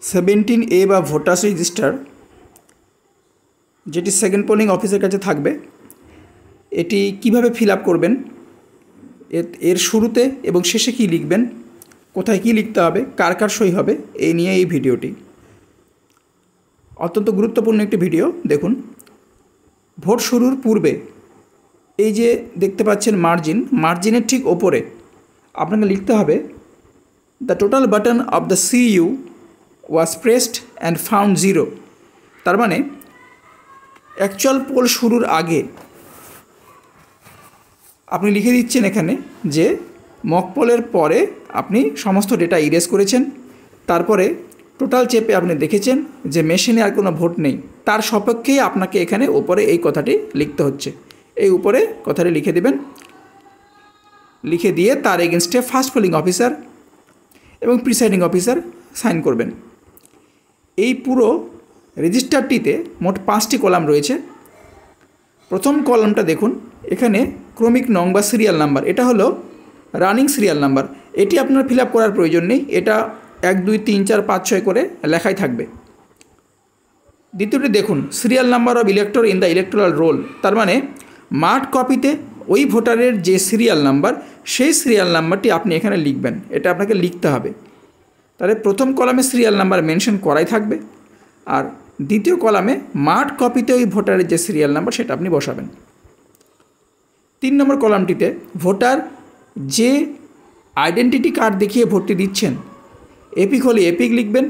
17A বা voters register যেটি second polling অফিসের কাছে থাকবে, এটি কিভাবে ফিল আপ করবেন, এর শুরুতে এবং শেষে কি লিখবেন, কোথায় কি লিখতে হবে, কার কার সই হবে, এই নিয়ে এই ভিডিওটি। অত্যন্ত গুরুত্বপূর্ণ একটি ভিডিও। দেখুন, ভোট শুরুর পূর্বে এই যে দেখতে পাচ্ছেন মার্জিনের ঠিক ওপরে আপনাকে লিখতে হবে the total button of the CU was pressed and found 0। তার মানে অ্যাকচুয়াল পোল শুরুর আগে আপনি লিখে দিচ্ছেন এখানে যে মক পোলের পরে আপনি সমস্ত ডেটা ইরেজ করেছেন, তারপরে টোটাল চেপে আপনি দেখেছেন যে মেশিনে আর কোনো ভোট নেই, তার সপক্ষেই আপনাকে এখানে উপরে এই কথাটি লিখতে হচ্ছে। এই উপরে কথাটি লিখে দেবেন, লিখে দিয়ে তার এগেনস্টে ফার্স্ট পোলিং অফিসার এবং প্রিসাইডিং অফিসার সাইন করবেন। এই পুরো রেজিস্টারটিতে মোট 5টি কলাম রয়েছে। প্রথম কলামটা দেখুন, এখানে ক্রমিক নং বা সিরিয়াল নাম্বার, এটা হলো রানিং সিরিয়াল নাম্বার। এটি আপনার ফিল আপ করার প্রয়োজন নেই, এটা 1 2 3 4 5 6 করে লেখাই থাকবে। দ্বিতীয়টি দেখুন, serial number of elector in the electoral role. তার মানে মার্কড কপিতে ওই ভোটারের যে সিরিয়াল নাম্বার, সেই সিরিয়াল নাম্বারটি আপনি এখানে লিখবেন, এটা আপনাকে লিখতে হবে। তাহলে প্রথম কলামে সিরিয়াল নাম্বার মেনশন করাই থাকবে, আর দ্বিতীয় কলামে মার্কড কপিতে ওই ভোটারের যে সিরিয়াল নাম্বার সেটা আপনি বসাবেন। 3 নম্বর কলামটিতে ভোটার যে আইডেন্টিটি কার্ড দেখিয়ে ভোটটি দিচ্ছেন, এপিক হলে এপিক লিখবেন,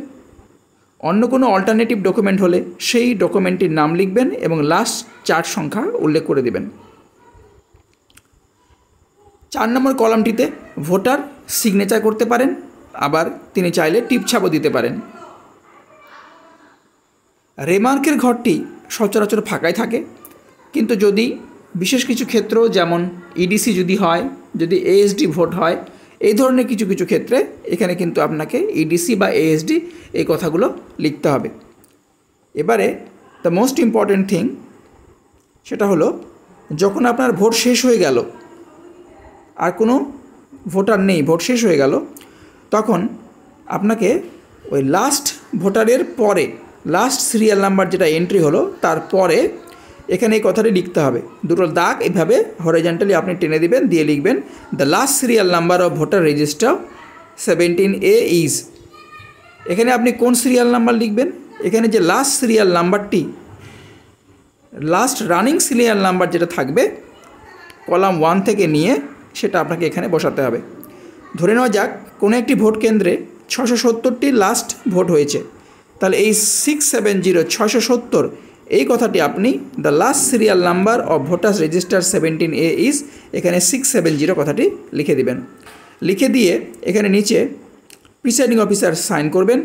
অন্য কোনো অল্টারনেটিভ ডকুমেন্ট হলে সেই ডকুমেন্টটির নাম লিখবেন এবং লাস্ট 4 সংখ্যা উল্লেখ করে দেবেন। 4 নম্বর কলামটিতে ভোটার সিগনেচার করতে পারেন, আবার তিনি চাইলে টিপছাপও দিতে পারেন। রেমার্কের ঘরটি সচরাচর ফাঁকাই থাকে, কিন্তু যদি বিশেষ কিছু ক্ষেত্র যেমন ইডিসি যদি হয়, যদি ASD ভোট হয়, এই ধরনের কিছু কিছু ক্ষেত্রে এখানে কিন্তু আপনাকে ইডিসি বা ASD এই কথাগুলো লিখতে হবে। এবারে দ্য মোস্ট ইম্পর্ট্যান্ট থিং সেটা হলো, যখন আপনার ভোট শেষ হয়ে গেল, আর কোনো ভোটার নেই, ভোট শেষ হয়ে গেল, তখন আপনাকে ওই লাস্ট ভোটারের পরে লাস্ট সিরিয়াল নাম্বার যেটা এন্ট্রি হলো তারপরে এখানে এই কথাটি লিখতে হবে। দুটো দাগ এভাবে হরিজন্টালি আপনি টেনে দিবেন, দিয়ে লিখবেন the last serial number of voter register 17A is. এখানে আপনি কোন সিরিয়াল নাম্বার লিখবেন, এখানে যে লাস্ট সিরিয়াল নাম্বারটি, লাস্ট রানিং সিরিয়াল নাম্বার যেটা থাকবে কলাম 1 থেকে নিয়ে সেটা আপনাকে এখানে বসাতে হবে। ধরে নেওয়া যাক কোনো একটি ভোট কেন্দ্রে 670টি লাস্ট ভোট হয়েছে, তাহলে এই 670 670 এই কথাটি আপনি the last serial number of voters register 17A is, এখানে 670 কথাটি লিখে দিবেন। লিখে দিয়ে এখানে নিচে প্রিসাইডিং অফিসার সাইন করবেন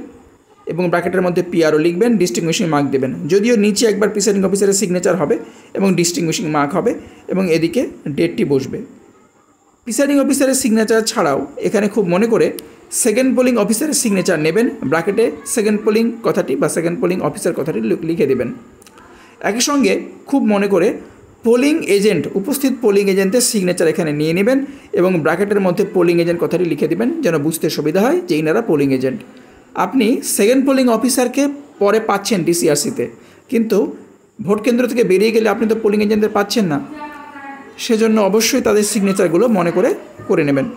এবং ব্র্যাকেটের মধ্যে PRO লিখবেন, ডিস্টিংগুইশিং মার্ক দেবেন। যদিও নিচে একবার প্রিসাইডিং অফিসারের সিগনেচার হবে এবং ডিস্টিংগুইশিং মার্ক হবে এবং এদিকে ডেটটি বসবে। প্রিসাইডিং অফিসারের সিগনেচার ছাড়াও এখানে খুব মনে করে সেকেন্ড পোলিং অফিসারের সিগনেচার নেবেন, ব্র্যাকেটে সেকেন্ড পোলিং কথাটি বা সেকেন্ড পোলিং অফিসার কথাটি লিখে দেবেন। একই সঙ্গে খুব মনে করে পোলিং এজেন্ট, উপস্থিত পোলিং এজেন্টের সিগনেচার এখানে নিয়ে নেবেন এবং ব্র্যাকেটের মধ্যে পোলিং এজেন্ট কথাটি লিখে দেবেন, যেন বুঝতে সুবিধা হয় যে ইনারা পোলিং এজেন্ট। আপনি সেকেন্ড পোলিং অফিসারকে পরে পাচ্ছেন DCRCতে, কিন্তু ভোট কেন্দ্র থেকে বেরিয়ে গেলে আপনি তো পোলিং এজেন্টদের পাচ্ছেন না, সেজন্য অবশ্যই তাদের সিগনেচারগুলো মনে করে নেবেন।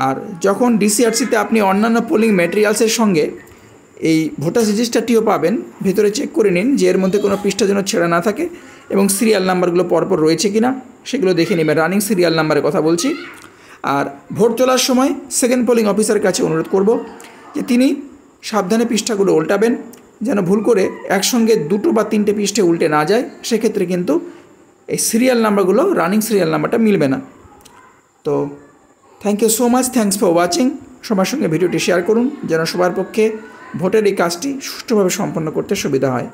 আর যখন DCRCতে আপনি অন্যান্য পোলিং ম্যাটেরিয়ালসের সঙ্গে এই ভোটার রেজিস্টারটিও পাবেন, ভেতরে চেক করে নিন যে এর মধ্যে কোনো পৃষ্ঠা যেন ছেঁড়া না থাকে এবং সিরিয়াল নাম্বারগুলো পরপর রয়েছে কিনা সেগুলো দেখে নেবেন। রানিং সিরিয়াল নাম্বারের কথা বলছি। আর ভোট তোলার সময় সেকেন্ড পোলিং অফিসারের কাছে অনুরোধ করব যে তিনি সাবধানে পৃষ্ঠাগুলো উল্টাবেন, যেন ভুল করে একসঙ্গে 2 বা 3টে পৃষ্ঠা উল্টে না যায়, সেক্ষেত্রে কিন্তু এই সিরিয়াল নাম্বারগুলো রানিং সিরিয়াল নাম্বারটা মিলবে না। তো thank you so much, thanks for watching. সবার সঙ্গে ভিডিওটি শেয়ার করুন যেন সবার পক্ষে ভোটের এই কাজটি সুষ্ঠুভাবে সম্পন্ন করতে সুবিধা হয়।